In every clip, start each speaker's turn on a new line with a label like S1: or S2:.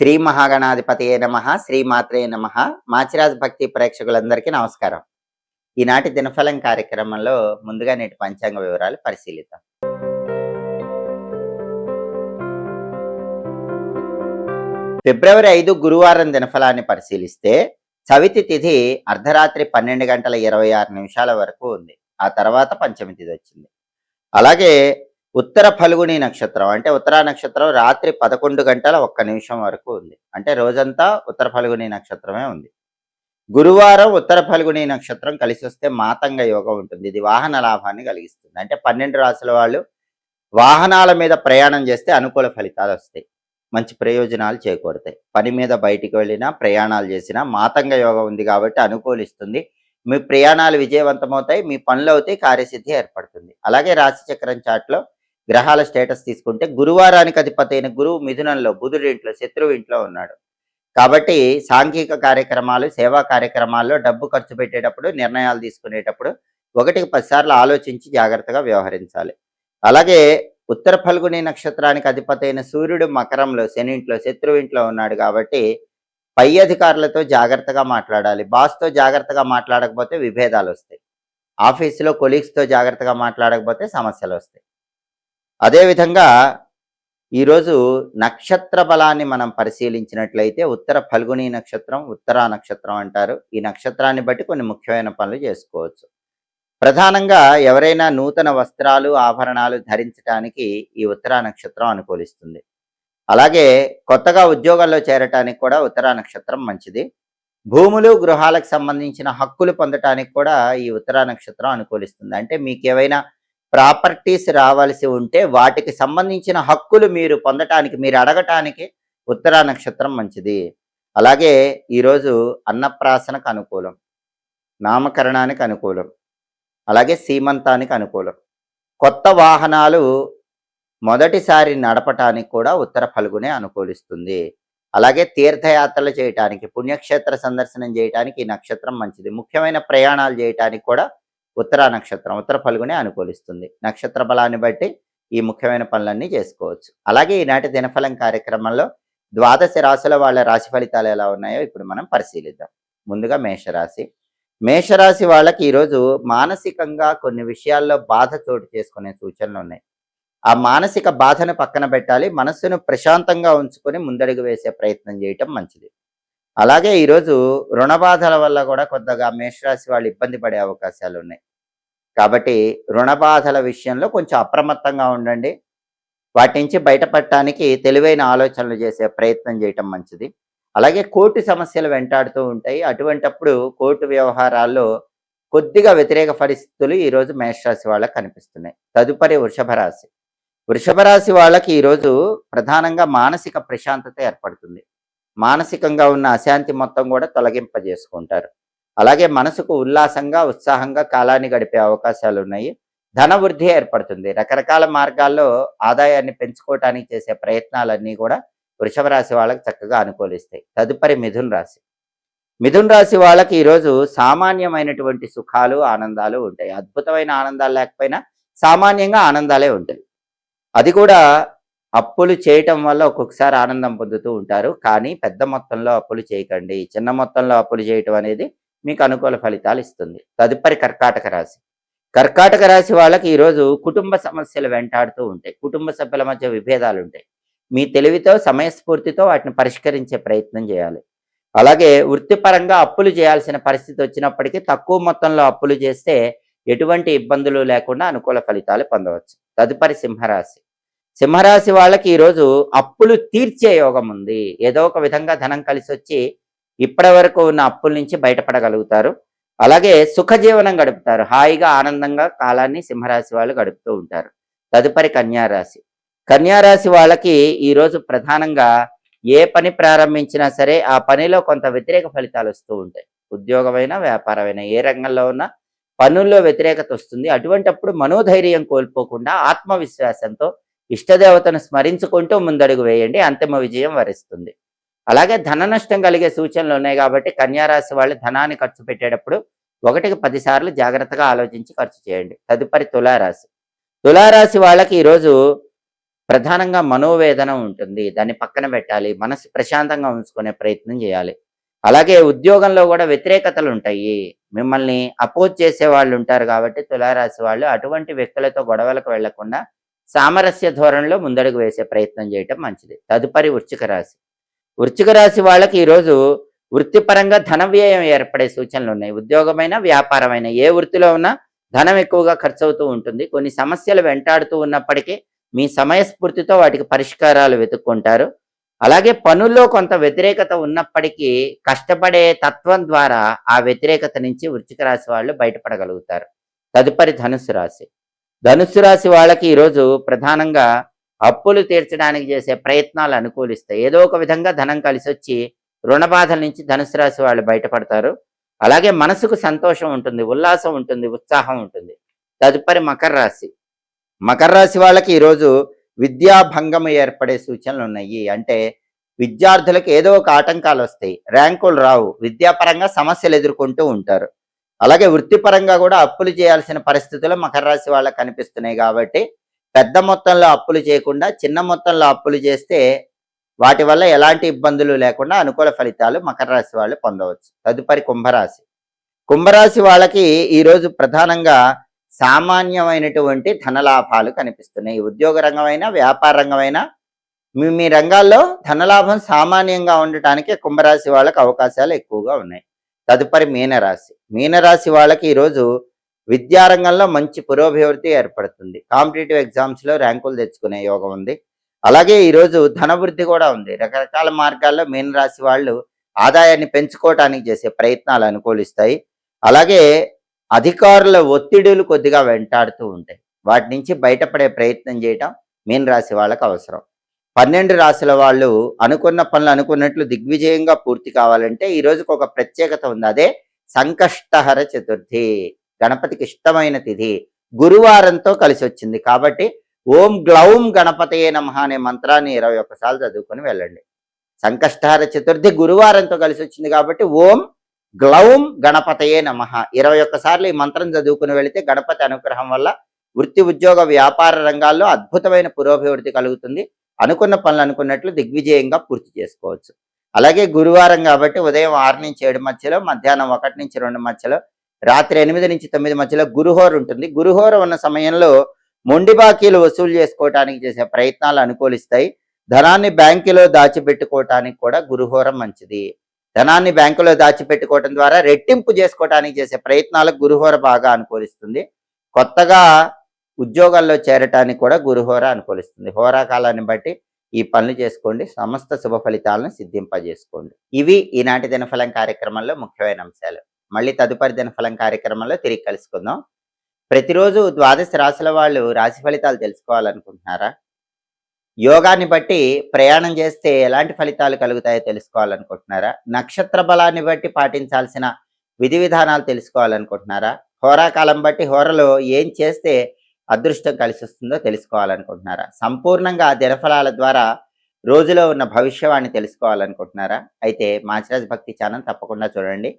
S1: శ్రీ మహాగణాధిపతియే నమః, శ్రీమాత్రే నమః. మాచిరాజ్ భక్తి ప్రేక్షకులందరికీ నమస్కారం. ఈనాటి దినఫలం కార్యక్రమంలో ముందుగా నేటి పంచాంగ వివరాలు పరిశీలిద్దాం. ఫిబ్రవరి 5 గురువారం దినఫలాన్ని పరిశీలిస్తే చవితి తిథి అర్ధరాత్రి 12 గంటల 26 నిమిషాల వరకు ఉంది. ఆ తర్వాత పంచమి తిథి వచ్చింది. అలాగే ఉత్తర ఫల్గుని నక్షత్రం అంటే ఉత్తరా నక్షత్రం రాత్రి 11 గంటల 1 నిమిషం వరకు ఉంది. అంటే రోజంతా ఉత్తర ఫల్గుని నక్షత్రమే ఉంది. గురువారం ఉత్తర ఫల్గుని నక్షత్రం కలిసి వస్తే మాతంగ యోగం ఉంటుంది. ఇది వాహన లాభాన్ని కలిగిస్తుంది. అంటే 12 రాసుల వాళ్ళు వాహనాల మీద ప్రయాణం చేస్తే అనుకూల ఫలితాలు వస్తాయి, మంచి ప్రయోజనాలు చేకూరుతాయి. పని మీద బయటికి వెళ్ళినా ప్రయాణాలు చేసినా మాతంగ యోగం ఉంది కాబట్టి అనుకూలిస్తుంది. మీ ప్రయాణాలు విజయవంతమవుతాయి, మీ పనులు అవుతాయి, కార్యసిద్ధి ఏర్పడుతుంది. అలాగే రాశి చక్రం చాట్లో గ్రహాల స్టేటస్ తీసుకుంటే గురువారానికి అధిపతి అయిన గురువు మిథునంలో, బుధుడి ఇంట్లో, శత్రువు ఇంట్లో ఉన్నాడు. కాబట్టి సాంఘిక కార్యక్రమాలు, సేవా కార్యక్రమాల్లో డబ్బు ఖర్చు పెట్టేటప్పుడు, నిర్ణయాలు తీసుకునేటప్పుడు 1కి 10 సార్లు ఆలోచించి జాగ్రత్తగా వ్యవహరించాలి. అలాగే ఉత్తర ఫల్గుని నక్షత్రానికి అధిపతి అయిన సూర్యుడు మకరంలో, శని ఇంట్లో, శత్రువు ఇంట్లో ఉన్నాడు కాబట్టి పై అధికారులతో జాగ్రత్తగా మాట్లాడాలి. బాస్తో జాగ్రత్తగా మాట్లాడకపోతే విభేదాలు వస్తాయి. ఆఫీసులో కొలీగ్స్తో జాగ్రత్తగా మాట్లాడకపోతే సమస్యలు వస్తాయి. అదేవిధంగా ఈరోజు నక్షత్ర బలాన్ని మనం పరిశీలించినట్లయితే ఉత్తర ఫల్గుని నక్షత్రం, ఉత్తరా నక్షత్రం అంటారు. ఈ నక్షత్రాన్ని బట్టి కొన్ని ముఖ్యమైన పనులు చేసుకోవచ్చు. ప్రధానంగా ఎవరైనా నూతన వస్త్రాలు, ఆభరణాలు ధరించడానికి ఈ ఉత్తరా నక్షత్రం అనుకూలిస్తుంది. అలాగే కొత్తగా ఉద్యోగాల్లో చేరటానికి కూడా ఉత్తరా నక్షత్రం మంచిది. భూములు, గృహాలకు సంబంధించిన హక్కులు పొందటానికి కూడా ఈ ఉత్తరా నక్షత్రం అనుకూలిస్తుంది. అంటే మీకు ఏవైనా ప్రాపర్టీస్ రావాల్సి ఉంటే వాటికి సంబంధించిన హక్కులు మీరు పొందటానికి, మీరు అడగటానికి ఉత్తరా నక్షత్రం మంచిది. అలాగే ఈరోజు అన్నప్రాసనకు అనుకూలం, నామకరణానికి అనుకూలం, అలాగే సీమంతానికి అనుకూలం. కొత్త వాహనాలు మొదటిసారి నడపటానికి కూడా ఉత్తర ఫల్గునే అనుకూలిస్తుంది. అలాగే తీర్థయాత్రలు చేయటానికి, పుణ్యక్షేత్ర సందర్శనం చేయటానికి ఈ నక్షత్రం మంచిది. ముఖ్యమైన ప్రయాణాలు చేయటానికి కూడా ఉత్తరా నక్షత్రం, ఉత్తర ఫల్గునే అనుకూలిస్తుంది. నక్షత్ర బలాన్ని బట్టి ఈ ముఖ్యమైన పనులన్నీ చేసుకోవచ్చు. అలాగే ఈనాటి దినఫలం కార్యక్రమంలో ద్వాదశ రాశుల వాళ్ళ రాశి ఫలితాలు ఎలా ఉన్నాయో ఇప్పుడు మనం పరిశీలిద్దాం. ముందుగా మేషరాశి. మేషరాశి వాళ్ళకి ఈరోజు మానసికంగా కొన్ని విషయాల్లో బాధ చోటు చేసుకునే సూచనలు ఉన్నాయి. ఆ మానసిక బాధను పక్కన పెట్టాలి, మనస్సును ప్రశాంతంగా ఉంచుకొని ముందడుగు వేసే ప్రయత్నం చేయటం మంచిది. అలాగే ఈరోజు రుణ బాధల వల్ల కూడా కొద్దిగా మేషరాశి వాళ్ళు ఇబ్బంది పడే అవకాశాలు ఉన్నాయి. కాబట్టి రుణ బాధల విషయంలో కొంచెం అప్రమత్తంగా ఉండండి. వాటి నుంచి బయటపడటానికి తెలివైన ఆలోచనలు చేసే ప్రయత్నం చేయటం మంచిది. అలాగే కోర్టు సమస్యలు వెంటాడుతూ ఉంటాయి. అటువంటప్పుడు కోర్టు వ్యవహారాల్లో కొద్దిగా వ్యతిరేక పరిస్థితులు ఈరోజు మేషరాశి వాళ్ళకి కనిపిస్తున్నాయి. తదుపరి వృషభ రాశి. వృషభ రాశి వాళ్ళకి ఈరోజు ప్రధానంగా మానసిక ప్రశాంతత ఏర్పడుతుంది. మానసికంగా ఉన్న అశాంతి మొత్తం కూడా తొలగింపజేసుకుంటారు. అలాగే మనసుకు ఉల్లాసంగా, ఉత్సాహంగా కాలాన్ని గడిపే అవకాశాలు ఉన్నాయి. ధన వృద్ధి ఏర్పడుతుంది. రకరకాల మార్గాల్లో ఆదాయాన్ని పెంచుకోవటానికి చేసే ప్రయత్నాలన్నీ కూడా వృషభ రాశి వాళ్ళకి చక్కగా అనుకూలిస్తాయి. తదుపరి మిథున రాశి. మిథున రాశి వాళ్ళకి ఈరోజు సామాన్యమైనటువంటి సుఖాలు, ఆనందాలు ఉంటాయి. అద్భుతమైన ఆనందాలు లేకపోయినా సామాన్యంగా ఆనందాలే ఉంటాయి. అది కూడా అప్పులు చేయటం వల్ల ఒక్కొక్కసారి ఆనందం పొందుతూ ఉంటారు. కానీ పెద్ద మొత్తంలో అప్పులు చేయకండి. చిన్న మొత్తంలో అప్పులు చేయటం అనేది మీకు అనుకూల ఫలితాలు ఇస్తుంది. తదుపరి కర్కాటక రాశి. కర్కాటక రాశి వాళ్ళకి ఈరోజు కుటుంబ సమస్యలు వెంటాడుతూ ఉంటాయి. కుటుంబ సభ్యుల మధ్య విభేదాలు ఉంటాయి. మీ తెలివితో, సమయస్ఫూర్తితో వాటిని పరిష్కరించే ప్రయత్నం చేయాలి. అలాగే వృత్తిపరంగా అప్పులు చేయాల్సిన పరిస్థితి వచ్చినప్పటికీ తక్కువ మొత్తంలో అప్పులు చేస్తే ఎటువంటి ఇబ్బందులు లేకుండా అనుకూల ఫలితాలు పొందవచ్చు. తదుపరి సింహరాశి. సింహరాశి వాళ్ళకి ఈరోజు అప్పులు తీర్చే యోగం ఉంది. ఏదో ఒక విధంగా ధనం కలిసి వచ్చి ఇప్పటి వరకు ఉన్న అప్పుల నుంచి బయటపడగలుగుతారు. అలాగే సుఖజీవనం గడుపుతారు. హాయిగా, ఆనందంగా కాలాన్ని సింహరాశి వాళ్ళు గడుపుతూ ఉంటారు. తదుపరి కన్యారాశి. కన్యారాశి వాళ్ళకి ఈరోజు ప్రధానంగా ఏ పని ప్రారంభించినా సరే ఆ పనిలో కొంత వ్యతిరేక ఫలితాలు వస్తూ ఉంటాయి. ఉద్యోగమైనా, వ్యాపారమైనా, ఏ రంగంలో ఉన్నా పనుల్లో వ్యతిరేకత వస్తుంది. అటువంటప్పుడు మనోధైర్యం కోల్పోకుండా ఆత్మవిశ్వాసంతో ఇష్టదేవతను స్మరించుకుంటూ ముందడుగు వేయండి. అంతిమ విజయం వరిస్తుంది. అలాగే ధన నష్టం కలిగే సూచనలు ఉన్నాయి కాబట్టి కన్యారాశి వాళ్ళు ధనాన్ని ఖర్చు పెట్టేటప్పుడు 1కి 10 సార్లు జాగ్రత్తగా ఆలోచించి ఖర్చు చేయండి. తదుపరి తులారాశి. తులారాశి వాళ్ళకి ఈరోజు ప్రధానంగా మనోవేదన ఉంటుంది. దాన్ని పక్కన పెట్టాలి. మనసు ప్రశాంతంగా ఉంచుకునే ప్రయత్నం చేయాలి. అలాగే ఉద్యోగంలో కూడా వ్యతిరేకతలుంటాయి. మిమ్మల్ని అపోజ్ చేసేవాళ్ళు ఉంటారు కాబట్టి తులారాశి వాళ్ళు అటువంటి వ్యక్తులతో గొడవలకు వెళ్ళకుండా సామరస్య ధోరణిలో ముందడుగు వేసే ప్రయత్నం చేయటం మంచిది. తదుపరి వృశ్చిక రాశి. వృశ్చిక రాశి వాళ్ళకి ఈరోజు వృత్తిపరంగా ధన వ్యయం ఏర్పడే సూచనలున్నాయి. ఉద్యోగమైనా, వ్యాపారమైనా ఏ వృత్తిలో ఉన్నా ధనం ఎక్కువగా ఖర్చవుతూ ఉంటుంది. కొన్ని సమస్యలు వెంటాడుతూ ఉన్నప్పటికీ మీ సమయస్ఫూర్తితో వాటికి పరిష్కారాలు వెతుక్కుంటారు. అలాగే పనుల్లో కొంత వ్యతిరేకత ఉన్నప్పటికీ కష్టపడే తత్వం ద్వారా ఆ వ్యతిరేకత నుంచి వృశ్చిక రాశి వాళ్ళు బయటపడగలుగుతారు. తదుపరి ధనుస్సు రాశి. ధనుస్సు రాశి వాళ్ళకి ఈరోజు ప్రధానంగా అప్పులు తీర్చడానికి చేసే ప్రయత్నాలు అనుకూలిస్తాయి. ఏదో ఒక విధంగా ధనం కలిసొచ్చి రుణ బాధల నుంచి ధనుసు రాశి వాళ్ళు బయటపడతారు. అలాగే మనసుకు సంతోషం ఉంటుంది, ఉల్లాసం ఉంటుంది, ఉత్సాహం ఉంటుంది. తదుపరి మకర రాశి. మకర రాశి వాళ్ళకి ఈరోజు విద్యాభంగం ఏర్పడే సూచనలు ఉన్నాయి. అంటే విద్యార్థులకు ఏదో ఒక ఆటంకాలు వస్తాయి, ర్యాంకులు రావు, విద్యాపరంగా సమస్యలు ఎదుర్కొంటూ ఉంటారు. అలాగే వృత్తిపరంగా కూడా అప్పులు చేయాల్సిన పరిస్థితులు మకర రాశి వాళ్ళకి కనిపిస్తున్నాయి. కాబట్టి పెద్ద మొత్తంలో అప్పులు చేయకుండా చిన్న మొత్తంలో అప్పులు చేస్తే వాటి వల్ల ఎలాంటి ఇబ్బందులు లేకుండా అనుకూల ఫలితాలు మకర రాశి వాళ్ళు పొందవచ్చు. తదుపరి కుంభరాశి. కుంభరాశి వాళ్ళకి ఈరోజు ప్రధానంగా సామాన్యమైనటువంటి ధనలాభాలు కనిపిస్తున్నాయి. ఉద్యోగ రంగమైనా, వ్యాపార రంగమైనా మీ రంగాల్లో ధనలాభం సామాన్యంగా ఉండటానికి కుంభరాశి వాళ్ళకి అవకాశాలు ఎక్కువగా ఉన్నాయి. తదుపరి మీనరాశి. మీనరాశి వాళ్ళకి ఈరోజు విద్యారంగంలో మంచి పురోభివృద్ధి ఏర్పడుతుంది. కాంపిటేటివ్ ఎగ్జామ్స్లో ర్యాంకులు తెచ్చుకునే యోగం ఉంది. అలాగే ఈరోజు ధనవృద్ధి కూడా ఉంది. రకరకాల మార్గాల్లో మీనరాశి వాళ్ళు ఆదాయాన్ని పెంచుకోవటానికి చేసే ప్రయత్నాలు అనుకూలిస్తాయి. అలాగే అధికారుల ఒత్తిడులు కొద్దిగా వెంటాడుతూ ఉంటాయి. వాటి నుంచి బయటపడే ప్రయత్నం చేయటం మీనరాశి వాళ్ళకు అవసరం. 12 రాశుల వాళ్ళు అనుకున్న పనులు అనుకున్నట్లు దిగ్విజయంగా పూర్తి కావాలంటే ఈ రోజుకి ఒక ప్రత్యేకత ఉంది. అదే సంకష్టహర చతుర్థి, గణపతికి ఇష్టమైన తిథి, గురువారంతో కలిసి వచ్చింది. కాబట్టి ఓం గ్లౌం గణపతయే నమః అనే మంత్రాన్ని 21 సార్లు చదువుకొని వెళ్ళండి. సంకష్టహర చతుర్థి గురువారంతో కలిసి వచ్చింది కాబట్టి ఓం గ్లౌం గణపతయే నమః 21 సార్లు ఈ మంత్రం చదువుకుని వెళితే గణపతి అనుగ్రహం వల్ల వృత్తి, ఉద్యోగ, వ్యాపార రంగాల్లో అద్భుతమైన పురోభివృద్ధి కలుగుతుంది. అనుకున్న పనులు అనుకున్నట్లు దిగ్విజయంగా పూర్తి చేసుకోవచ్చు. అలాగే గురువారం కాబట్టి ఉదయం 6 నుంచి 7 మధ్యలో, మధ్యాహ్నం 1 నుంచి 2 మధ్యలో, రాత్రి 8 నుంచి 9 మధ్యలో గురుహోర ఉంటుంది. గురుహోర ఉన్న సమయంలో మొండి బాకీలు వసూలు చేసుకోవటానికి చేసే ప్రయత్నాలు అనుకూలిస్తాయి. ధనాన్ని బ్యాంకులో దాచిపెట్టుకోవటానికి కూడా గురుహోరం మంచిది. ధనాన్ని బ్యాంకులో దాచిపెట్టుకోవటం ద్వారా రెట్టింపు చేసుకోవటానికి చేసే ప్రయత్నాలకు గురుహోర బాగా అనుకూలిస్తుంది. కొత్తగా ఉద్యోగాల్లో చేరటానికి కూడా గురుహోర అనుకూలిస్తుంది. హోరాకాలాన్ని బట్టి ఈ పనులు చేసుకోండి. సమస్త శుభ ఫలితాలను సిద్ధింపజేసుకోండి. ఇవి ఈనాటి దినఫలం కార్యక్రమంలో ముఖ్యమైన అంశాలు. మళ్ళీ తదుపరి దినఫలం కార్యక్రమంలో తిరిగి కలుసుకుందాం. ప్రతిరోజు 12 రాశుల వాళ్ళు రాశి ఫలితాలు తెలుసుకోవాలనుకుంటున్నారా? యోగాన్ని బట్టి ప్రయాణం చేస్తే ఎలాంటి ఫలితాలు కలుగుతాయో తెలుసుకోవాలనుకుంటున్నారా? నక్షత్ర బలాన్ని బట్టి పాటించాల్సిన విధి విధానాలు తెలుసుకోవాలనుకుంటున్నారా? హోరాకాలం బట్టి హోరలో ఏం చేస్తే అదృష్టం కలిసి వస్తుందో తెలుసుకోవాలనుకుంటున్నారా? సంపూర్ణంగా దినఫలాల ద్వారా రోజులో ఉన్న భవిష్యవాణి తెలుసుకోవాలనుకుంటున్నారా? అయితే మాచిరాజ్ భక్తి ఛానల్ తప్పకుండా చూడండి.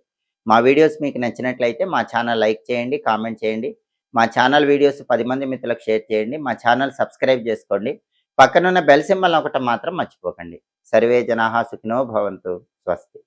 S1: మా వీడియోస్ మీకు నచ్చినట్లయితే మా ఛానల్ లైక్ చేయండి, కామెంట్ చేయండి. మా ఛానల్ వీడియోస్ 10 మంది మిత్రులకు షేర్ చేయండి. మా ఛానల్ సబ్స్క్రైబ్ చేసుకోండి. పక్కనున్న బెల్ సింబల్ ఒకటి మాత్రం మర్చిపోకండి. సర్వే జనాః సుఖినో భవంతు. స్వస్తి.